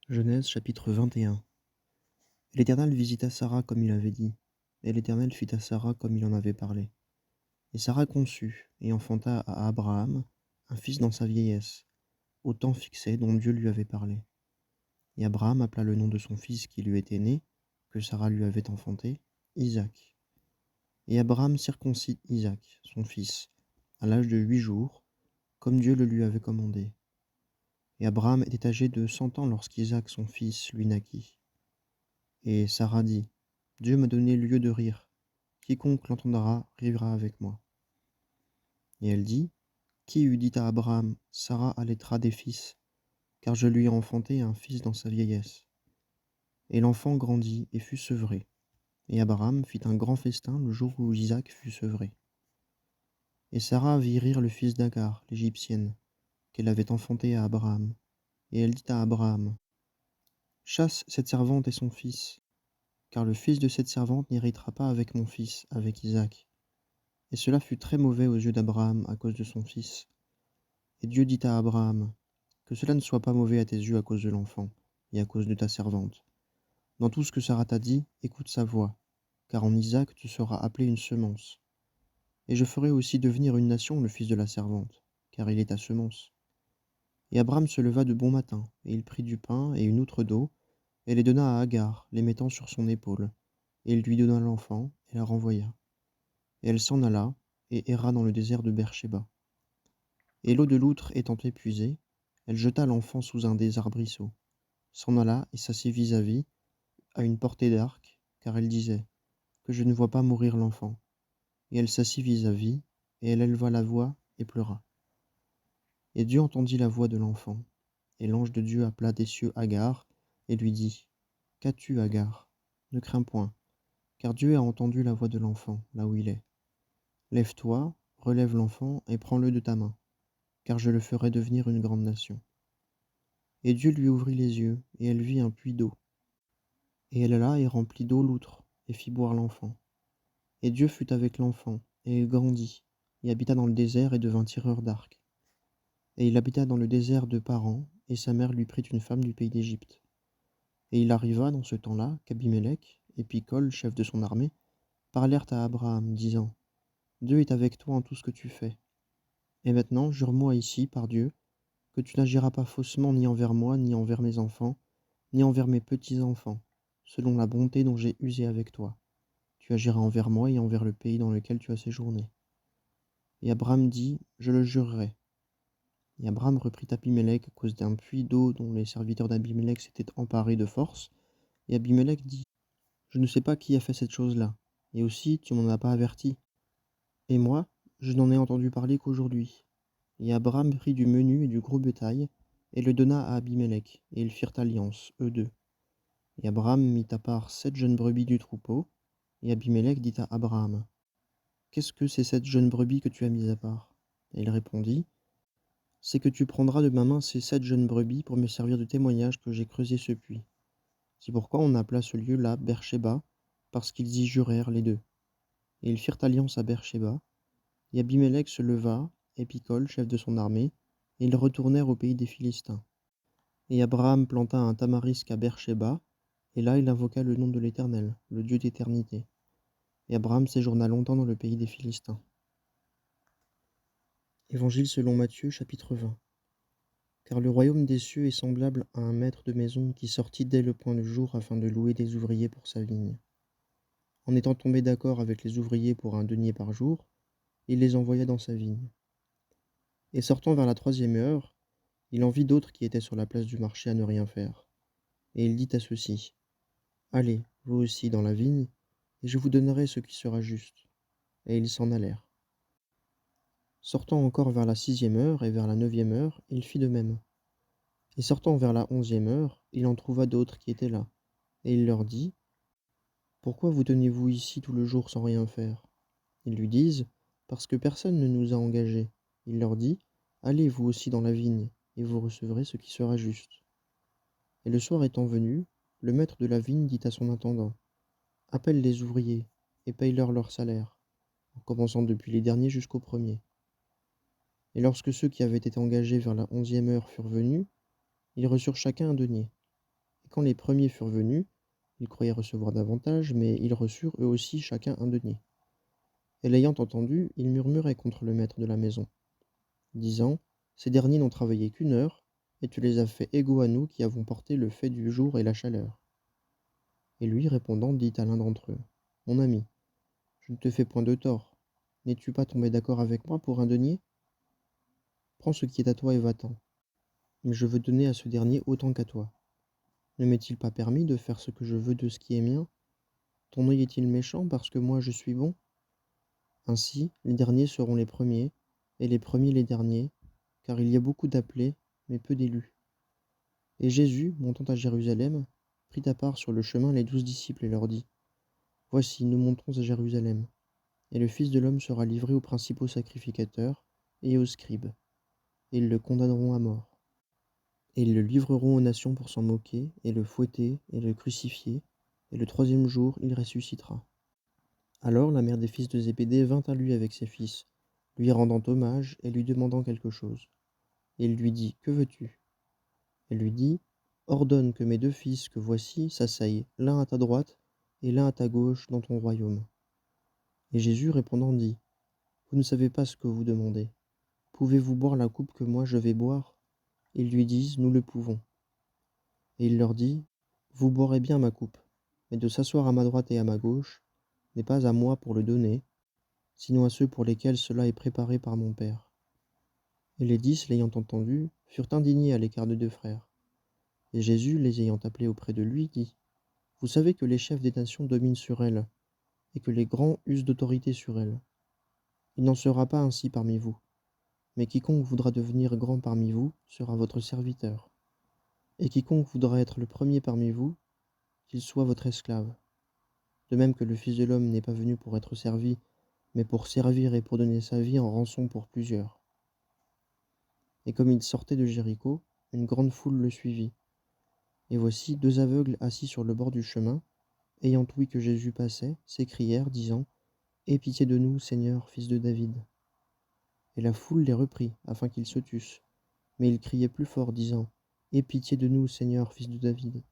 Genèse chapitre 21. Et l'Éternel visita Sarah comme il avait dit, et l'Éternel fit à Sarah comme il en avait parlé. Et Sarah conçut, et enfanta à Abraham un fils dans sa vieillesse, au temps fixé dont Dieu lui avait parlé. Et Abraham appela le nom de son fils qui lui était né, que Sarah lui avait enfanté, Isaac. Et Abraham circoncit Isaac, son fils, à l'âge de 8 jours, comme Dieu le lui avait commandé. Et Abraham était âgé de 100 ans lorsqu'Isaac, son fils, lui naquit. Et Sarah dit: Dieu m'a donné lieu de rire. Quiconque l'entendra rira avec moi. Et elle dit: Qui eût dit à Abraham: Sarah allaitera des fils, car je lui ai enfanté un fils dans sa vieillesse. Et l'enfant grandit et fut sevré. Et Abraham fit un grand festin le jour où Isaac fut sevré. Et Sarah vit rire le fils d'Agar, l'Égyptienne, qu'elle avait enfanté à Abraham. Et elle dit à Abraham: Chasse cette servante et son fils, car le fils de cette servante n'héritera pas avec mon fils, avec Isaac. Et cela fut très mauvais aux yeux d'Abraham à cause de son fils. Et Dieu dit à Abraham: Que cela ne soit pas mauvais à tes yeux à cause de l'enfant, et à cause de ta servante. Dans tout ce que Sarah t'a dit, écoute sa voix, car en Isaac tu seras appelé une semence. Et je ferai aussi devenir une nation le fils de la servante, car il est ta semence. Et Abraham se leva de bon matin, et il prit du pain et une outre d'eau, et les donna à Agar, les mettant sur son épaule. Et il lui donna l'enfant, et la renvoya. Et elle s'en alla, et erra dans le désert de Beersheba. Et l'eau de l'outre étant épuisée, elle jeta l'enfant sous un des arbrisseaux, s'en alla et s'assit vis-à-vis, à une portée d'arc, car elle disait: Que je ne vois pas mourir l'enfant. Et elle s'assit vis-à-vis, et elle éleva la voix et pleura. Et Dieu entendit la voix de l'enfant. Et l'ange de Dieu appela des cieux Agar, et lui dit: Qu'as-tu, Agar? Ne crains point, car Dieu a entendu la voix de l'enfant, là où il est. Lève-toi, relève l'enfant, et prends-le de ta main, car je le ferai devenir une grande nation. Et Dieu lui ouvrit les yeux, et elle vit un puits d'eau. Et elle alla et remplit d'eau l'outre, et fit boire l'enfant. Et Dieu fut avec l'enfant, et il grandit, et habita dans le désert et devint tireur d'arc. Et il habita dans le désert de Paran, et sa mère lui prit une femme du pays d'Égypte. Et il arriva dans ce temps-là qu'Abimélec et Picol, chef de son armée, parlèrent à Abraham, disant: Dieu est avec toi en tout ce que tu fais. Et maintenant, jure-moi ici, par Dieu, que tu n'agiras pas faussement ni envers moi, ni envers mes enfants, ni envers mes petits-enfants, selon la bonté dont j'ai usé avec toi. Tu agiras envers moi et envers le pays dans lequel tu as séjourné. Et Abraham dit: Je le jurerai. Et Abraham reprit Abimélec à cause d'un puits d'eau dont les serviteurs d'Abimélec s'étaient emparés de force. Et Abimélec dit: Je ne sais pas qui a fait cette chose-là, et aussi tu m'en as pas averti. Et moi, je n'en ai entendu parler qu'aujourd'hui. Et Abraham prit du menu et du gros bétail, et le donna à Abimélec, et ils firent alliance, eux deux. Et Abraham mit à part 7 jeunes brebis du troupeau, et Abimélec dit à Abraham: Qu'est-ce que c'est cette jeune brebis que tu as mise à part? Et il répondit: C'est que tu prendras de ma main ces 7 jeunes brebis pour me servir de témoignage que j'ai creusé ce puits. C'est pourquoi on appela ce lieu-là Beersheba, parce qu'ils y jurèrent les deux. Et ils firent alliance à Beersheba, et Abimélec se leva, et Picol, chef de son armée, et ils retournèrent au pays des Philistins. Et Abraham planta un tamarisc à Beersheba, et là il invoqua le nom de l'Éternel, le Dieu d'éternité. Et Abraham séjourna longtemps dans le pays des Philistins. Évangile selon Matthieu, chapitre 20. Car le royaume des cieux est semblable à un maître de maison qui sortit dès le point du jour afin de louer des ouvriers pour sa vigne. En étant tombé d'accord avec les ouvriers pour un denier par jour, il les envoya dans sa vigne. Et sortant vers la 3e heure, il en vit d'autres qui étaient sur la place du marché à ne rien faire. Et il dit à ceux-ci: Allez, vous aussi, dans la vigne, et je vous donnerai ce qui sera juste. Et ils s'en allèrent. Sortant encore vers la 6e heure et vers la 9e heure, il fit de même. Et sortant vers la 11e heure, il en trouva d'autres qui étaient là. Et il leur dit: Pourquoi vous tenez-vous ici tout le jour sans rien faire? Ils lui disent: Parce que personne ne nous a engagés. Il leur dit: Allez vous aussi dans la vigne, et vous recevrez ce qui sera juste. Et le soir étant venu, le maître de la vigne dit à son intendant: Appelle les ouvriers, et paye-leur leur salaire, en commençant depuis les derniers jusqu'aux premiers. Et lorsque ceux qui avaient été engagés vers la 11e heure furent venus, ils reçurent chacun un denier. quand les premiers furent venus, ils croyaient recevoir davantage, mais ils reçurent eux aussi chacun un denier. Et l'ayant entendu, ils murmuraient contre le maître de la maison, disant: Ces derniers n'ont travaillé qu'1 heure, et tu les as fait égaux à nous qui avons porté le fait du jour et la chaleur. Et lui, répondant, dit à l'un d'entre eux: Mon ami, je ne te fais point de tort. N'es-tu pas tombé d'accord avec moi pour un denier? Prends ce qui est à toi et va-t'en. Mais je veux donner à ce dernier autant qu'à toi. Ne m'est-il pas permis de faire ce que je veux de ce qui est mien? Ton œil est-il méchant parce que moi je suis bon? Ainsi, les derniers seront les premiers, et les premiers les derniers, car il y a beaucoup d'appelés, mais peu d'élus. Et Jésus, montant à Jérusalem, prit à part sur le chemin les 12 disciples et leur dit: Voici, nous montons à Jérusalem, et le Fils de l'homme sera livré aux principaux sacrificateurs et aux scribes, et ils le condamneront à mort. Et ils le livreront aux nations pour s'en moquer, et le fouetter, et le crucifier, et le 3e jour il ressuscitera. Alors la mère des fils de Zébédée vint à lui avec ses fils, lui rendant hommage et lui demandant quelque chose. Et il lui dit: Que veux-tu? Elle lui dit: Ordonne que mes 2 fils que voici s'asseyent, l'un à ta droite et l'un à ta gauche dans ton royaume. Et Jésus répondant dit: Vous ne savez pas ce que vous demandez. Pouvez-vous boire la coupe que moi je vais boire? Ils lui disent: Nous le pouvons. Et il leur dit: Vous boirez bien ma coupe, mais de s'asseoir à ma droite et à ma gauche n'est pas à moi pour le donner, sinon à ceux pour lesquels cela est préparé par mon Père. Et les 10, l'ayant entendu, furent indignés à l'égard des 2 frères. Et Jésus, les ayant appelés auprès de lui, dit: Vous savez que les chefs des nations dominent sur elles, et que les grands usent d'autorité sur elles. Il n'en sera pas ainsi parmi vous, mais quiconque voudra devenir grand parmi vous sera votre serviteur. Et quiconque voudra être le premier parmi vous, qu'il soit votre esclave. De même que le Fils de l'homme n'est pas venu pour être servi, mais pour servir et pour donner sa vie en rançon pour plusieurs. Et comme il sortait de Jéricho, une grande foule le suivit. Et voici 2 aveugles assis sur le bord du chemin, ayant ouï que Jésus passait, s'écrièrent, disant: Aie pitié de nous, Seigneur, fils de David. Et la foule les reprit, afin qu'ils se tussent. Mais ils criaient plus fort, disant: Aie pitié de nous, Seigneur, fils de David.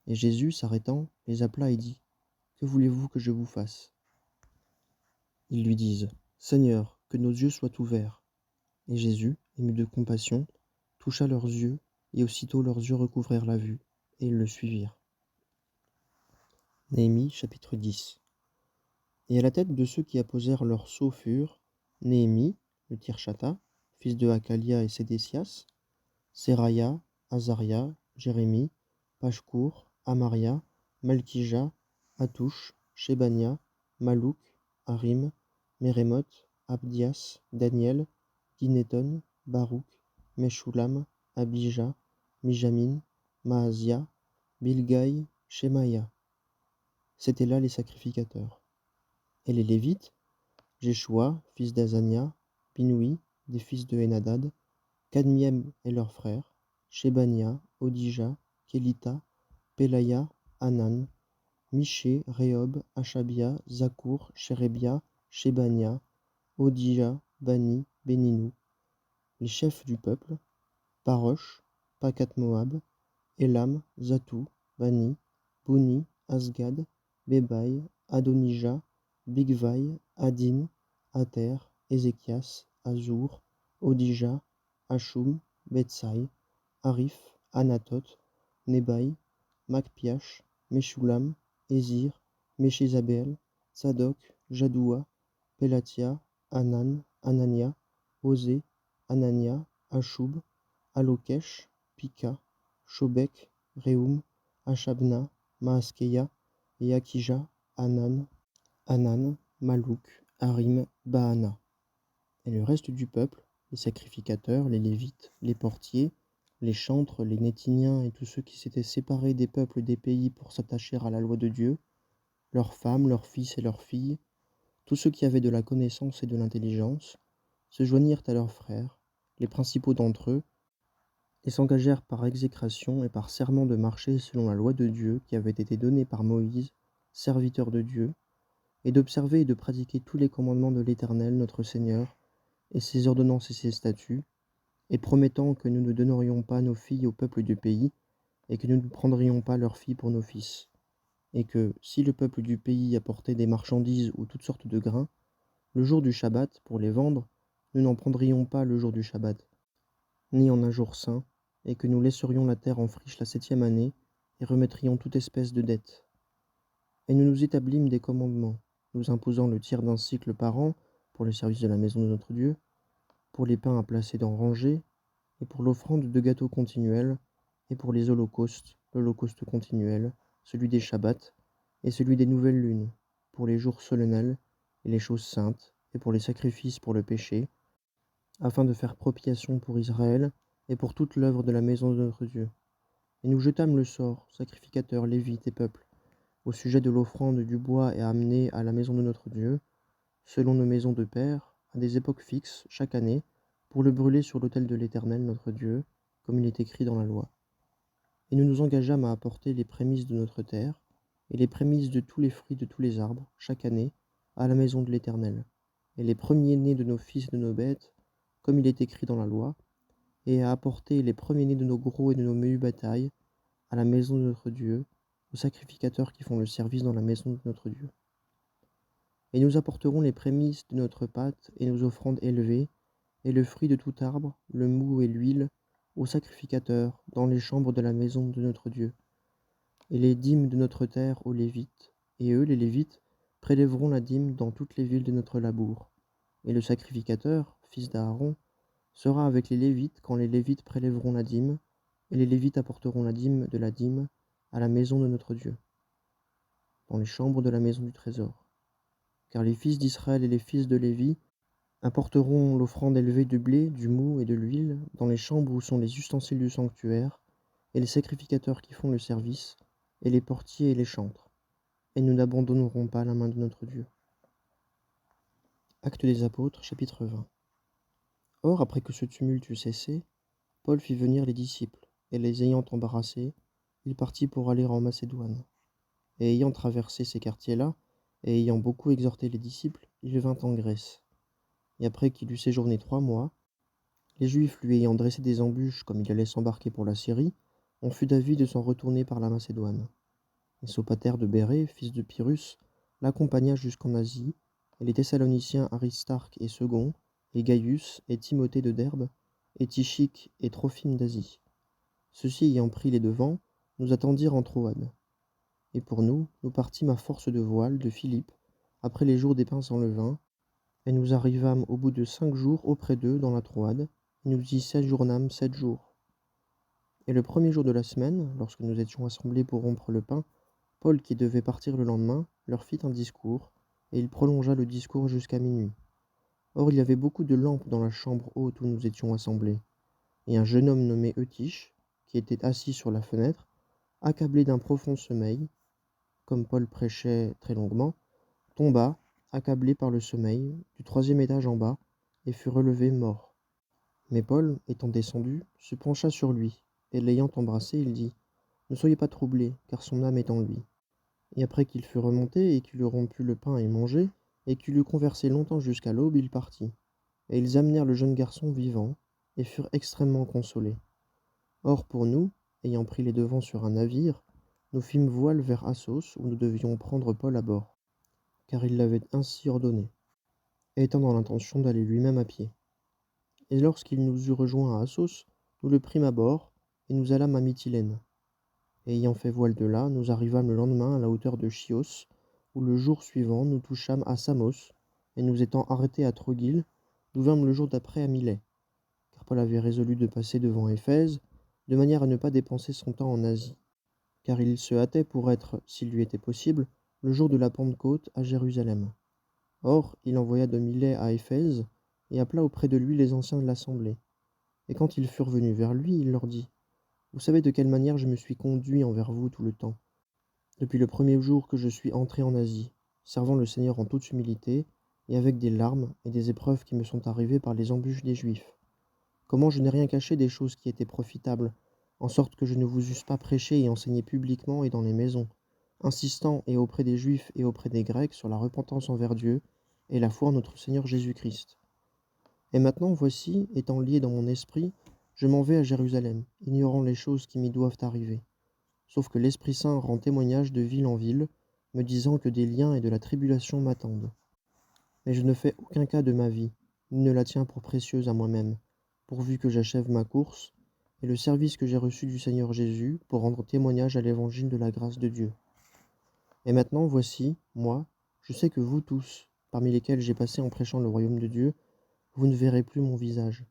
Et Jésus, s'arrêtant, les appela et dit: Que voulez-vous que je vous fasse? Ils lui disent: Seigneur, que nos yeux soient ouverts. Et Jésus, ému de compassion, toucha leurs yeux, et aussitôt leurs yeux recouvrèrent la vue, et ils le suivirent. Néhémie chapitre 10. Et à la tête de ceux qui apposèrent leurs sceaux furent Néhémie, le Tirshata, fils de Hakalia et Sédécias, Seraya, Azaria, Jérémie, Pashkour, Amaria, Malkija, Hatouche, Shebania, Malouk, Harim, Mérémoth, Abdias, Daniel, Gineton, Baruch, Meshulam, Abija, Mijamin, Maazia, Bilgaï, Shemaya. C'étaient là les sacrificateurs. Et les Lévites, Jéchoua, fils d'Azania, Binoui, des fils de Henadad, Kadmiem et leurs frères, Shebania, Odija, Kelita, Pelaya, Hanan, Miché, Rehob, Achabia, Zakour, Shérébia, Shebania, Odija, Bani, Béninou, les chefs du peuple, Parosh, Pakat-Moab, Elam, Zatou, Bani, Bouni, Asgad, Bebaï, Adonija, Bigvaï, Adin, Ater, Ézéchias, Azur, Odija, Hashum, Betsai, Arif, Anatot, Nebaï, Macpiash, Meshulam, Ezir, Méchézabel, Tzadok, Jadoua, Pelatia, Hanan, Anania, Osé, Anania, Ashub, Alokesh, Pika, Shobek, Reum, Ashabna, Maaskeya et Akija, Hanan, Malouk, Harim, Baana. Et le reste du peuple, les sacrificateurs, les Lévites, les portiers, les chantres, les Nétiniens et tous ceux qui s'étaient séparés des peuples des pays pour s'attacher à la loi de Dieu, leurs femmes, leurs fils et leurs filles, tous ceux qui avaient de la connaissance et de l'intelligence, se joignirent à leurs frères, les principaux d'entre eux, et s'engagèrent par exécration et par serment de marcher selon la loi de Dieu qui avait été donnée par Moïse, serviteur de Dieu, et d'observer et de pratiquer tous les commandements de l'Éternel notre Seigneur, et ses ordonnances et ses statuts, et promettant que nous ne donnerions pas nos filles au peuple du pays, et que nous ne prendrions pas leurs filles pour nos fils, et que, si le peuple du pays apportait des marchandises ou toutes sortes de grains, le jour du Shabbat, pour les vendre, nous n'en prendrions pas le jour du Shabbat, ni en un jour saint, et que nous laisserions la terre en friche la 7e année, et remettrions toute espèce de dette. Et nous nous établîmes des commandements, nous imposant le tiers d'un cycle par an pour le service de la maison de notre Dieu, pour les pains à placer dans rangées, et pour l'offrande de gâteaux continuels, et pour les holocaustes, l'holocauste continuel, celui des Shabbats, et celui des nouvelles lunes, pour les jours solennels, et les choses saintes, et pour les sacrifices pour le péché, afin de faire propitiation pour Israël, et pour toute l'œuvre de la maison de notre Dieu. Et nous jetâmes le sort, sacrificateurs, lévites et peuples, au sujet de l'offrande du bois à amener à la maison de notre Dieu, selon nos maisons de pères, à des époques fixes, chaque année, pour le brûler sur l'autel de l'Éternel notre Dieu, comme il est écrit dans la loi. Et nous nous engageâmes à apporter les prémices de notre terre, et les prémices de tous les fruits de tous les arbres, chaque année, à la maison de l'Éternel, et les premiers-nés de nos fils et de nos bêtes, comme il est écrit dans la loi, et à apporter les premiers-nés de nos gros et de nos menus batailles, à la maison de notre Dieu, aux sacrificateurs qui font le service dans la maison de notre Dieu. Et nous apporterons les prémices de notre pâte et nos offrandes élevées, et le fruit de tout arbre, le mou et l'huile, aux sacrificateurs, dans les chambres de la maison de notre Dieu, et les dîmes de notre terre aux Lévites, et eux, les Lévites, prélèveront la dîme dans toutes les villes de notre labour. Et le sacrificateur, fils d'Aaron, sera avec les Lévites quand les Lévites prélèveront la dîme, et les Lévites apporteront la dîme de la dîme à la maison de notre Dieu, dans les chambres de la maison du trésor. Car les fils d'Israël et les fils de Lévi apporteront l'offrande élevée du blé, du mou et de l'huile dans les chambres où sont les ustensiles du sanctuaire, et les sacrificateurs qui font le service, et les portiers et les chantres. Et nous n'abandonnerons pas la main de notre Dieu. Actes des Apôtres, chapitre 20. Or, après que ce tumulte eut cessé, Paul fit venir les disciples, et les ayant embarrassés, il partit pour aller en Macédoine. Et ayant traversé ces quartiers-là, et ayant beaucoup exhorté les disciples, il vint en Grèce. Et après qu'il eut séjourné 3 mois, les Juifs lui ayant dressé des embûches comme il allait s'embarquer pour la Syrie, on fut d'avis de s'en retourner par la Macédoine. Et Sopater de Bérée, fils de Pyrrhus, l'accompagna jusqu'en Asie, et les Thessaloniciens Aristarque et Second, et Gaius, et Timothée de Derbe, et Tychique et Trophime d'Asie. Ceux-ci ayant pris les devants, nous attendirent en Troade. Et pour nous, nous partîmes à force de voile de Philippe, après les jours des pains sans levain, et nous arrivâmes au bout de 5 jours auprès d'eux dans la Troade, et nous y séjournâmes 7 jours. Et le premier jour de la semaine, lorsque nous étions assemblés pour rompre le pain, Paul, qui devait partir le lendemain, leur fit un discours, et il prolongea le discours jusqu'à minuit. Or il y avait beaucoup de lampes dans la chambre haute où nous étions assemblés, et un jeune homme nommé Eutyche, qui était assis sur la fenêtre, accablé d'un profond sommeil, comme Paul prêchait très longuement, tomba, accablé par le sommeil, du 3e étage en bas, et fut relevé mort. Mais Paul, étant descendu, se pencha sur lui, et l'ayant embrassé, il dit : « Ne soyez pas troublés, car son âme est en lui. » Et après qu'il fut remonté, et qu'il eut rompu le pain et mangé, et qu'il eut conversé longtemps jusqu'à l'aube, il partit. Et ils amenèrent le jeune garçon vivant, et furent extrêmement consolés. Or pour nous, ayant pris les devants sur un navire, nous fîmes voile vers Assos, où nous devions prendre Paul à bord, car il l'avait ainsi ordonné, étant dans l'intention d'aller lui-même à pied. Et lorsqu'il nous eut rejoints à Assos, nous le prîmes à bord, et nous allâmes à Mytilène. Et ayant fait voile de là, nous arrivâmes le lendemain à la hauteur de Chios, où le jour suivant nous touchâmes à Samos, et nous étant arrêtés à Trogyle, nous vînmes le jour d'après à Milet, car Paul avait résolu de passer devant Éphèse, de manière à ne pas dépenser son temps en Asie, car il se hâtait pour être, s'il lui était possible, le jour de la Pentecôte à Jérusalem. Or, il envoya de Milet à Éphèse, et appela auprès de lui les anciens de l'assemblée. Et quand ils furent venus vers lui, il leur dit : « Vous savez de quelle manière je me suis conduit envers vous tout le temps, depuis le premier jour que je suis entré en Asie, servant le Seigneur en toute humilité, et avec des larmes et des épreuves qui me sont arrivées par les embûches des Juifs. Comment je n'ai rien caché des choses qui étaient profitables, en sorte que je ne vous eusse pas prêché et enseigné publiquement et dans les maisons, insistant et auprès des Juifs et auprès des Grecs sur la repentance envers Dieu et la foi en notre Seigneur Jésus-Christ. Et maintenant, voici, étant lié dans mon esprit, je m'en vais à Jérusalem, ignorant les choses qui m'y doivent arriver. sauf que l'Esprit Saint rend témoignage de ville en ville, me disant que des liens et de la tribulation m'attendent. Mais je ne fais aucun cas de ma vie, ni ne la tiens pour précieuse à moi-même, pourvu que j'achève ma course, et le service que j'ai reçu du Seigneur Jésus, pour rendre témoignage à l'évangile de la grâce de Dieu. Et maintenant, voici, moi, je sais que vous tous, parmi lesquels j'ai passé en prêchant le royaume de Dieu, vous ne verrez plus mon visage.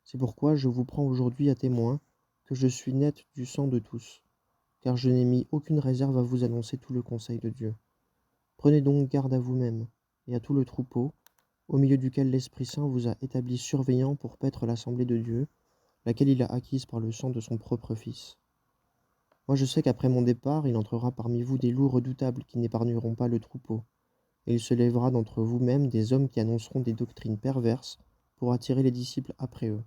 C'est pourquoi je vous prends aujourd'hui à témoin que je suis net du sang de tous, car je n'ai mis aucune réserve à vous annoncer tout le conseil de Dieu. Prenez donc garde à vous-même et à tout le troupeau, au milieu duquel l'Esprit Saint vous a établi surveillant pour paître l'assemblée de Dieu, laquelle il a acquise par le sang de son propre Fils. Moi je sais qu'après mon départ, il entrera parmi vous des loups redoutables qui n'épargneront pas le troupeau, et il se lèvera d'entre vous-mêmes des hommes qui annonceront des doctrines perverses pour attirer les disciples après eux.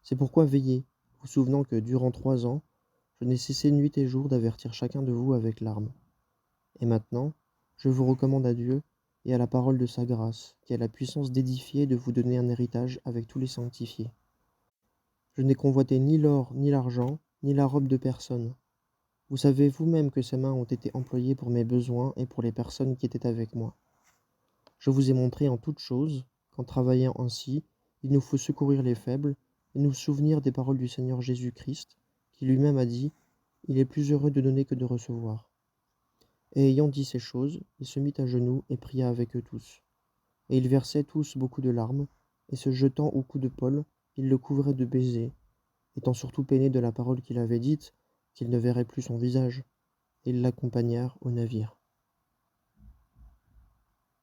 C'est pourquoi veillez, vous souvenant que durant 3 ans, je n'ai cessé nuit et jour d'avertir chacun de vous avec larmes. Et maintenant, je vous recommande à Dieu et à la parole de sa grâce, qui a la puissance d'édifier et de vous donner un héritage avec tous les sanctifiés. Je n'ai convoité ni l'or, ni l'argent, ni la robe de personne. Vous savez vous-même que ces mains ont été employées pour mes besoins et pour les personnes qui étaient avec moi. Je vous ai montré en toutes choses qu'en travaillant ainsi, il nous faut secourir les faibles et nous souvenir des paroles du Seigneur Jésus-Christ, qui lui-même a dit « Il est plus heureux de donner que de recevoir ». Et ayant dit ces choses, il se mit à genoux et pria avec eux tous. Et ils versaient tous beaucoup de larmes, et se jetant au cou de Paul, ils le couvraient de baisers, étant surtout peinés de la parole qu'il avait dite, qu'ils ne verraient plus son visage, et ils l'accompagnèrent au navire.